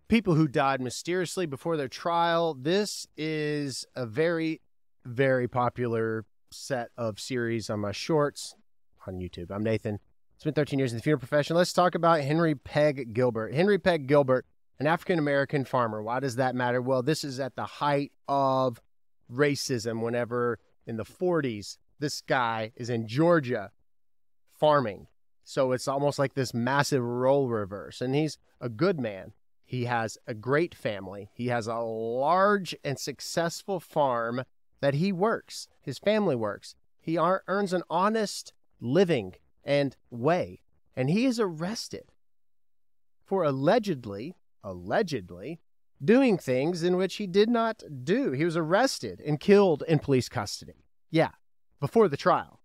people who died mysteriously before their trial. This is a very, very popular set of series on my shorts on YouTube. I'm Nathan. It's been 13 years in the funeral profession. Let's talk about Henry Pegg Gilbert. Henry Pegg Gilbert, an African-American farmer. Why does that matter? Well, this is at the height of racism whenever in the 40s, this guy is in Georgia farming. So it's almost like this massive role reverse. And he's a good man. He has a great family. He has a large and successful farm that he works. His family works. He earns an honest living and way. And he is arrested for allegedly doing things in which he did not do. He was arrested and killed in police custody. Yeah, before the trial.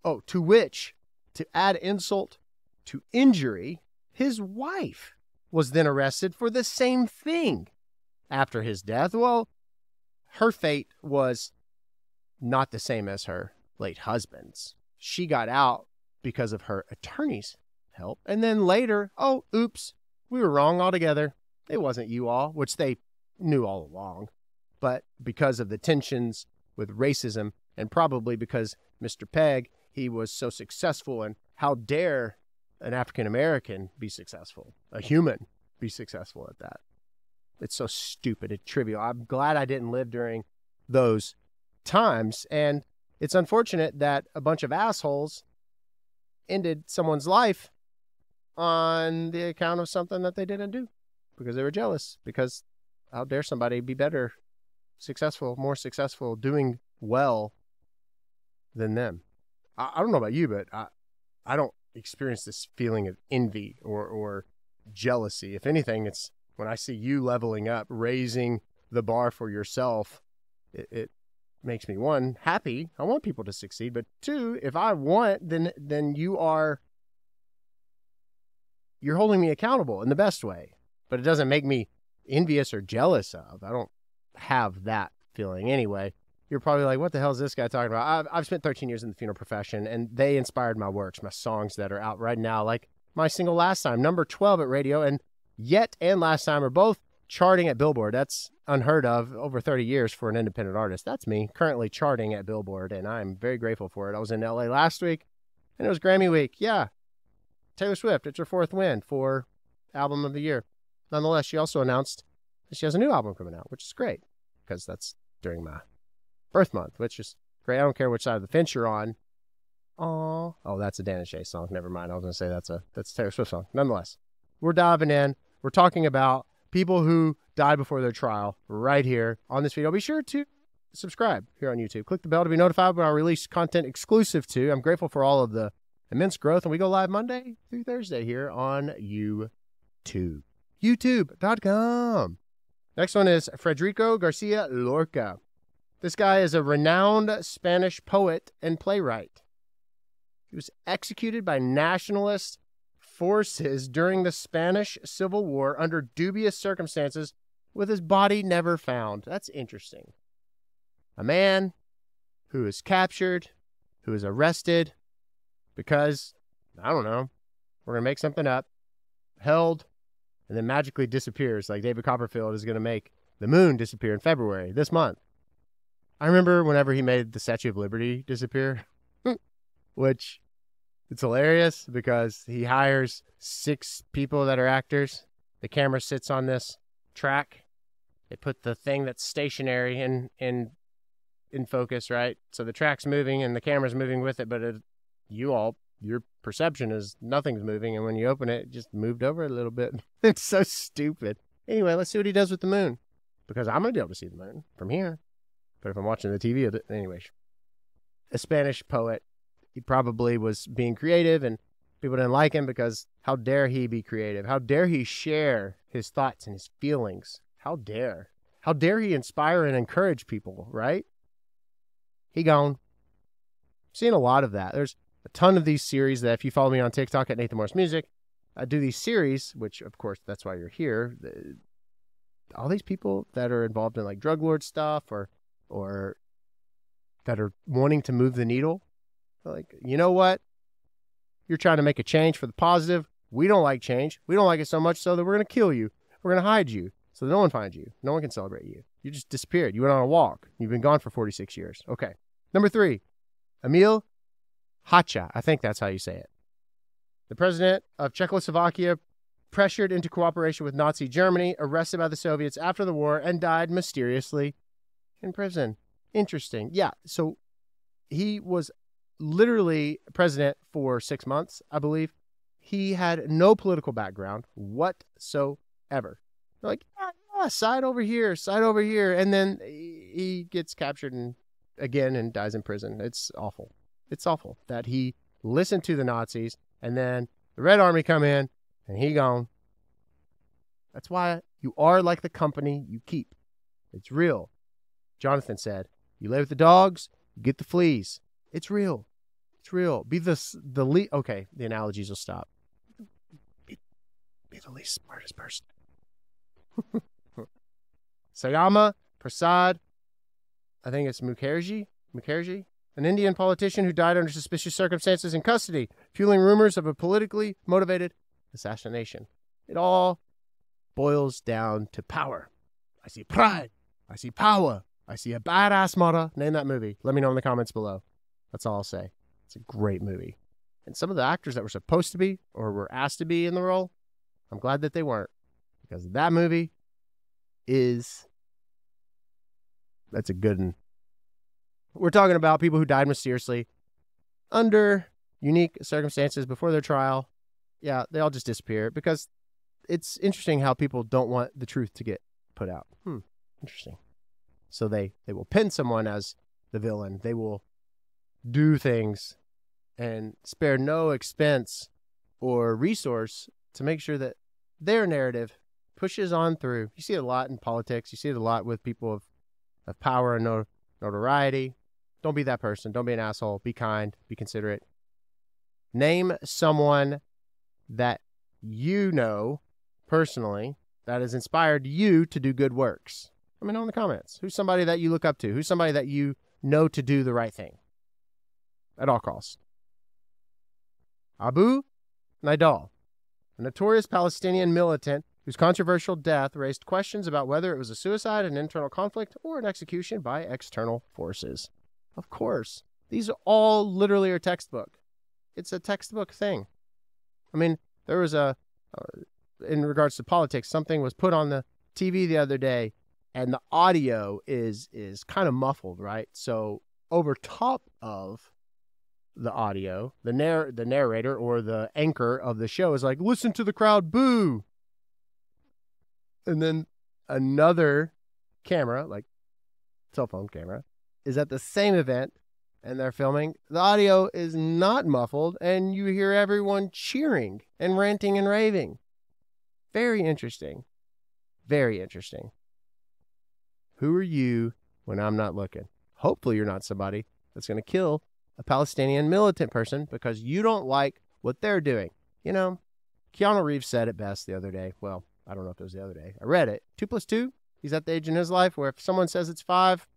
Oh, to which, to add insult to injury, his wife was then arrested for the same thing after his death. Well, her fate was not the same as her late husband's. She got out because of her attorney's help. And then later, oh, oops, we were wrong altogether. It wasn't you all, which they knew all along. But because of the tensions with racism, and probably because Mr. Pegg, he was so successful, and how dare an African-American be successful, a human be successful at that. It's so stupid and trivial. I'm glad I didn't live during those times. And it's unfortunate that a bunch of assholes ended someone's life on the account of something that they didn't do because they were jealous. Because how dare somebody be better, successful, more successful, doing well than them. I don't know about you, but I don't experience this feeling of envy or jealousy. If anything, it's when I see you leveling up, raising the bar for yourself, it makes me, one, happy. I want people to succeed. But two, if I want, then you're holding me accountable in the best way. But it doesn't make me envious or jealous of. I don't have that feeling anyway. You're probably like, what the hell is this guy talking about? I've spent 13 years in the funeral profession, and they inspired my works, my songs that are out right now, like my single Last Time, number 12 at radio, and Yet and Last Time are both charting at Billboard. That's unheard of, over 30 years for an independent artist. That's me, currently charting at Billboard, and I'm very grateful for it. I was in LA last week, and it was Grammy week. Yeah, Taylor Swift, it's her 4th win for Album of the Year. Nonetheless, she also announced that she has a new album coming out, which is great, because that's during my birth month, which is great. I don't care which side of the fence you're on. Oh, that's a Dan and Shay song. Never mind. I was going to say that's a Taylor Swift song. Nonetheless, we're diving in. We're talking about people who died before their trial right here on this video. Be sure to subscribe here on YouTube. Click the bell to be notified when I release content exclusive to. I'm grateful for all of the immense growth, and we go live Monday through Thursday here on YouTube. YouTube.com. Next one is Federico Garcia Lorca. This guy is a renowned Spanish poet and playwright. He was executed by nationalist forces during the Spanish Civil War under dubious circumstances, with his body never found. That's interesting. A man who is captured, who is arrested because, I don't know, we're going to make something up, held, and then magically disappears, like David Copperfield is going to make the moon disappear in February this month. I remember whenever he made the Statue of Liberty disappear, which it's hilarious because he hires 6 people that are actors. The camera sits on this track. They put the thing that's stationary in focus, right? So the track's moving and the camera's moving with it, but your perception is nothing's moving, and when you open it, it just moved over a little bit. It's so stupid. Anyway, let's see what he does with the moon, because I'm going to be able to see the moon from here. But if I'm watching the TV, anyway, a Spanish poet, he probably was being creative, and people didn't like him because how dare he be creative? How dare he share his thoughts and his feelings? How dare? How dare he inspire and encourage people, right? He gone. Seen a lot of that. There's a ton of these series that if you follow me on TikTok at Nathan Morris Music, I do these series, which of course that's why you're here. All these people that are involved in like drug lord stuff or that are wanting to move the needle. Like, you know what? You're trying to make a change for the positive. We don't like change. We don't like it so much so that we're going to kill you. We're going to hide you so that no one finds you. No one can celebrate you. You just disappeared. You went on a walk. You've been gone for 46 years. Okay. Number 3, Emil Hacha. I think that's how you say it. The president of Czechoslovakia, pressured into cooperation with Nazi Germany, arrested by the Soviets after the war, and died mysteriously in prison. Interesting. Yeah, so he was literally president for 6 months, I believe. He had no political background whatsoever. They're like, side over here, and then he gets captured and dies in prison. It's awful. It's awful that he listened to the Nazis, and then the Red Army come in, and he gone. That's why you are like the company you keep. It's real. Jonathan said, you lay with the dogs, you get the fleas. It's real. It's real. Be okay, the analogies will stop. Be the least smartest person. Syama Prasad, I think it's Mukherjee, an Indian politician who died under suspicious circumstances in custody, fueling rumors of a politically motivated assassination. It all boils down to power. I see pride. I see power. I see a badass mother. Name that movie. Let me know in the comments below. That's all I'll say. It's a great movie. And some of the actors that were supposed to be or were asked to be in the role, I'm glad that they weren't. Because that movie that's a good one. We're talking about people who died mysteriously under unique circumstances before their trial. Yeah, they all just disappear because it's interesting how people don't want the truth to get put out. Interesting. So they will pin someone as the villain. They will do things and spare no expense or resource to make sure that their narrative pushes on through. You see it a lot in politics. You see it a lot with people of power and notoriety. Don't be that person. Don't be an asshole. Be kind. Be considerate. Name someone that you know personally that has inspired you to do good works. Let me know in the comments. Who's somebody that you look up to? Who's somebody that you know to do the right thing at all costs? Abu Nidal, a notorious Palestinian militant whose controversial death raised questions about whether it was a suicide, an internal conflict, or an execution by external forces. Of course. These all literally are textbook. It's a textbook thing. I mean, there was in regards to politics, something was put on the TV the other day, and the audio is kind of muffled, right? So over top of the audio, the narrator or the anchor of the show is like, listen to the crowd boo. And then another camera, like cell phone camera, is at the same event and they're filming. The audio is not muffled and you hear everyone cheering and ranting and raving. Very interesting. Very interesting. Who are you when I'm not looking? Hopefully you're not somebody that's going to kill a Palestinian militant person because you don't like what they're doing. You know, Keanu Reeves said it best the other day. Well, I don't know if it was the other day. I read it. 2 + 2. He's at the age in his life where if someone says it's 5,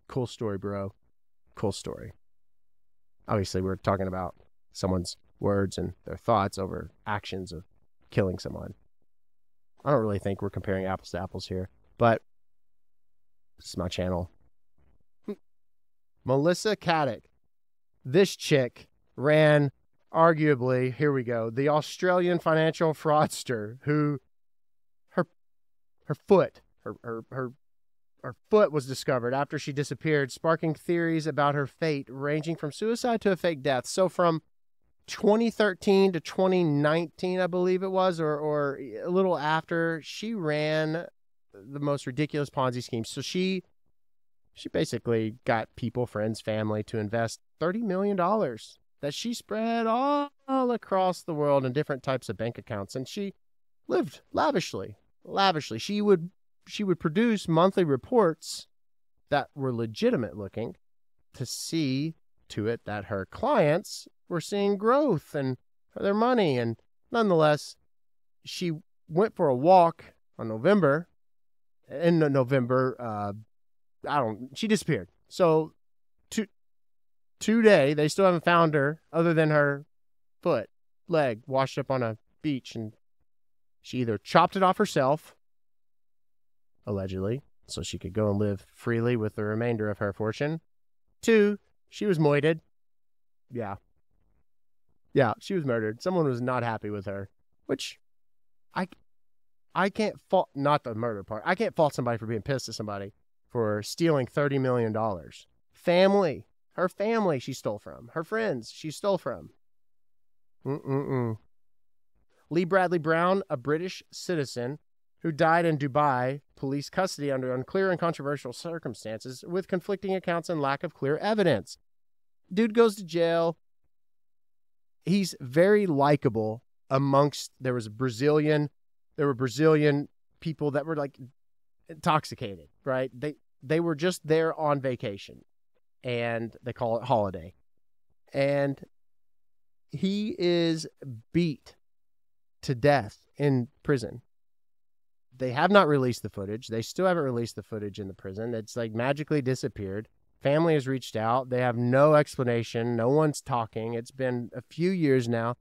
cool story, bro. Cool story. Obviously, we're talking about someone's words and their thoughts over actions of killing someone. I don't really think we're comparing apples to apples here, but this is my channel. Melissa Caddick. This chick ran, arguably, here we go, the Australian financial fraudster who her foot was discovered after she disappeared, sparking theories about her fate ranging from suicide to a fake death. So from 2013 to 2019, I believe it was, or a little after, she ran the most ridiculous Ponzi schemes. So she basically got people, friends, family to invest $30 million that she spread all across the world in different types of bank accounts. And she lived lavishly. She would produce monthly reports that were legitimate looking to see to it that her clients were seeing growth and their money. And nonetheless, she went for a walk in November. She disappeared. So today, they still haven't found her other than her leg washed up on a beach. And she either chopped it off herself allegedly, so she could go and live freely with the remainder of her fortune. 2, she was moited. Yeah. Yeah, she was murdered. Someone was not happy with her, which I can't fault, not the murder part. I can't fault somebody for being pissed at somebody for stealing $30 million. Family. Her family she stole from. Her friends she stole from. Lee Bradley Brown, a British citizen who died in Dubai police custody under unclear and controversial circumstances with conflicting accounts and lack of clear evidence. Dude goes to jail. He's very likable amongst, there were Brazilian people that were like intoxicated, right? They were just there on vacation, and they call it holiday. And he is beat to death in prison. They have not released the footage. They still haven't released the footage in the prison. It's like magically disappeared. Family has reached out. They have no explanation. No one's talking. It's been a few years now.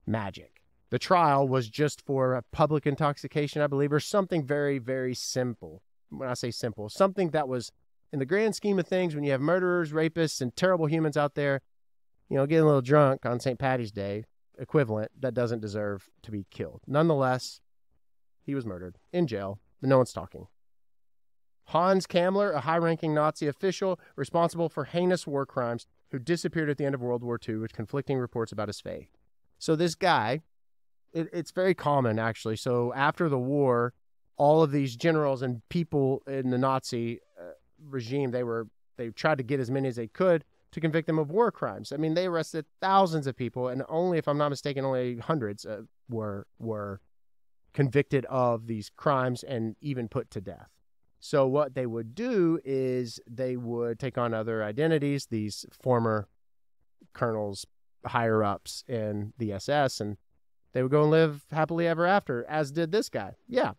Magic. The trial was just for a public intoxication, I believe, or something very, very simple. When I say simple, something that was, in the grand scheme of things, when you have murderers, rapists, and terrible humans out there, you know, getting a little drunk on St. Paddy's Day, equivalent, that doesn't deserve to be killed. Nonetheless, he was murdered in jail. No one's talking. Hans Kammler, a high-ranking Nazi official responsible for heinous war crimes who disappeared at the end of World War II with conflicting reports about his fate. So this guy, it's very common, actually. So after the war, all of these generals and people in the Nazi regime, they tried to get as many as they could to convict them of war crimes. I mean, they arrested thousands of people, and only, if I'm not mistaken, only hundreds were convicted of these crimes and even put to death. So what they would do is they would take on other identities, these former colonels, higher-ups in the SS, and they would go and live happily ever after, as did this guy. Yeah,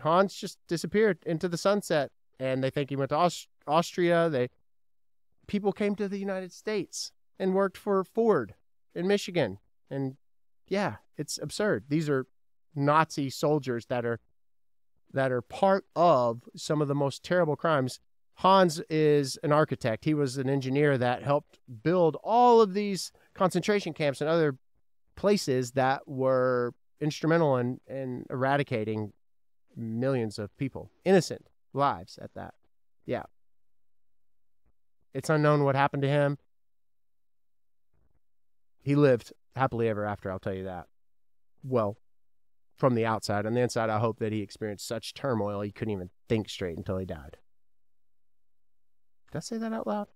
Hans just disappeared into the sunset, and they think he went to Austria. People came to the United States and worked for Ford in Michigan, and yeah, it's absurd. These are Nazi soldiers that are part of some of the most terrible crimes. Hans is an architect. He was an engineer that helped build all of these concentration camps and other places that were instrumental in eradicating millions of people, innocent lives at that. Yeah. It's unknown what happened to him. He lived happily ever after, I'll tell you that. Well, from the outside. On the inside, I hope that he experienced such turmoil he couldn't even think straight until he died. Did I say that out loud?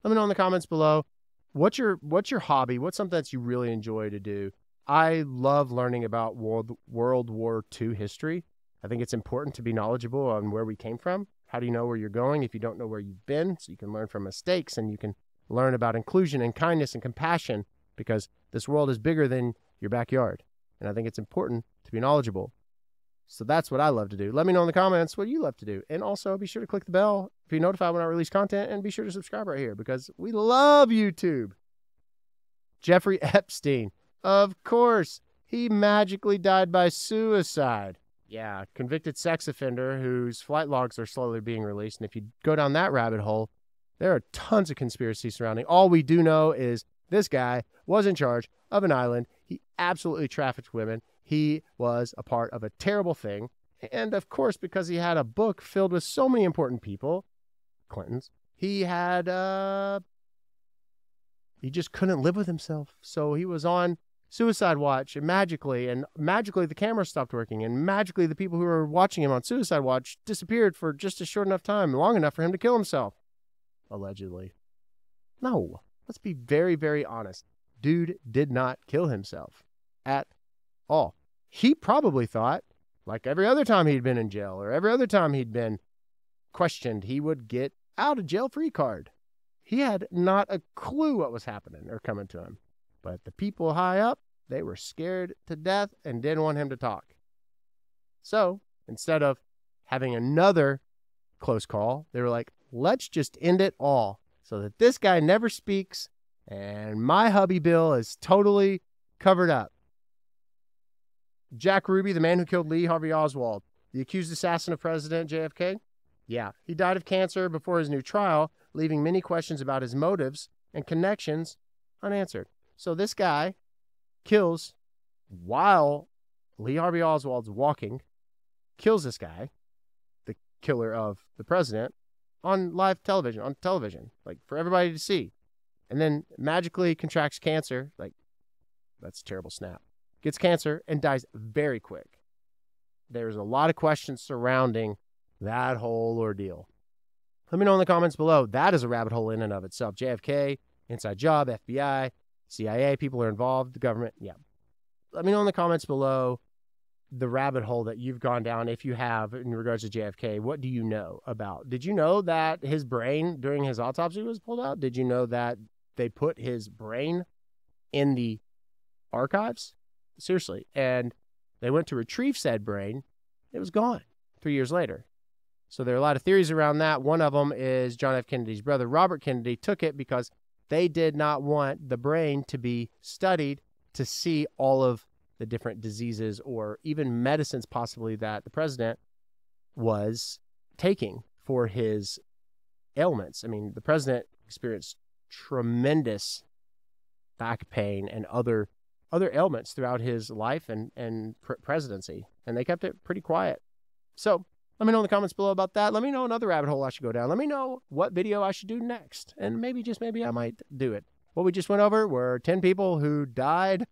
Let me know in the comments below. What's your hobby? What's something that you really enjoy to do? I love learning about World War II history. I think it's important to be knowledgeable on where we came from. How do you know where you're going if you don't know where you've been? So you can learn from mistakes, and you can learn about inclusion and kindness and compassion, because this world is bigger than your backyard. And I think it's important to be knowledgeable. So that's what I love to do. Let me know in the comments what you love to do. And also be sure to click the bell to be notified when I release content, and be sure to subscribe right here, because we love YouTube. Jeffrey Epstein. Of course, he magically died by suicide. Yeah, convicted sex offender whose flight logs are slowly being released. And if you go down that rabbit hole, there are tons of conspiracies surrounding. All we do know is this guy was in charge of an island. He absolutely trafficked women. He was a part of a terrible thing. And of course, because he had a book filled with so many important people, Clintons, he just couldn't live with himself. So he was on suicide watch, and magically the camera stopped working, and magically the people who were watching him on suicide watch disappeared for just a short enough time, long enough for him to kill himself. Allegedly. No, let's be very, very honest. Dude did not kill himself at all. He probably thought, like every other time he'd been in jail or every other time he'd been questioned, he would get out a jail-free card. He had not a clue what was happening or coming to him. But the people high up, they were scared to death and didn't want him to talk. So instead of having another close call, they were like, let's just end it all so that this guy never speaks and my hubby Bill is totally covered up. Jack Ruby, the man who killed Lee Harvey Oswald. The accused assassin of President JFK? Yeah, he died of cancer before his new trial, leaving many questions about his motives and connections unanswered. So this guy kills while Lee Harvey Oswald's walking, kills this guy, the killer of the president, on live television, like for everybody to see. And then magically contracts cancer, like that's a terrible snap, gets cancer and dies very quick. There's a lot of questions surrounding that whole ordeal. Let me know in the comments below. That is a rabbit hole in and of itself. JFK, inside job, FBI, CIA, people are involved, the government. Yeah. Let me know in the comments below the rabbit hole that you've gone down, if you have, in regards to JFK. What do you know about? Did you know that his brain during his autopsy was pulled out? Did you know that they put his brain in the archives? Seriously. And they went to retrieve said brain. It was gone 3 years later. So there are a lot of theories around that. One of them is John F. Kennedy's brother, Robert Kennedy, took it because they did not want the brain to be studied to see all of the different diseases or even medicines possibly that the president was taking for his ailments. I mean, the president experienced tremendous back pain and other ailments throughout his life and presidency, and they kept it pretty quiet. So let me know in the comments below about that. Let me know another rabbit hole I should go down. Let me know what video I should do next, and maybe, just maybe, I might do it. What we just went over were 10 people who died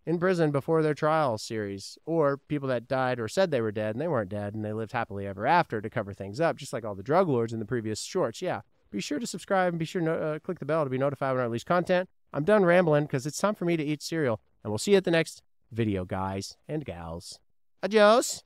in prison before their trial series, or people that died or said they were dead and they weren't dead and they lived happily ever after, to cover things up, just like all the drug lords in the previous shorts. Yeah, be sure to subscribe and be sure to click the bell to be notified when I release content. I'm done rambling because it's time for me to eat cereal, and we'll see you at the next video, guys and gals. Adios.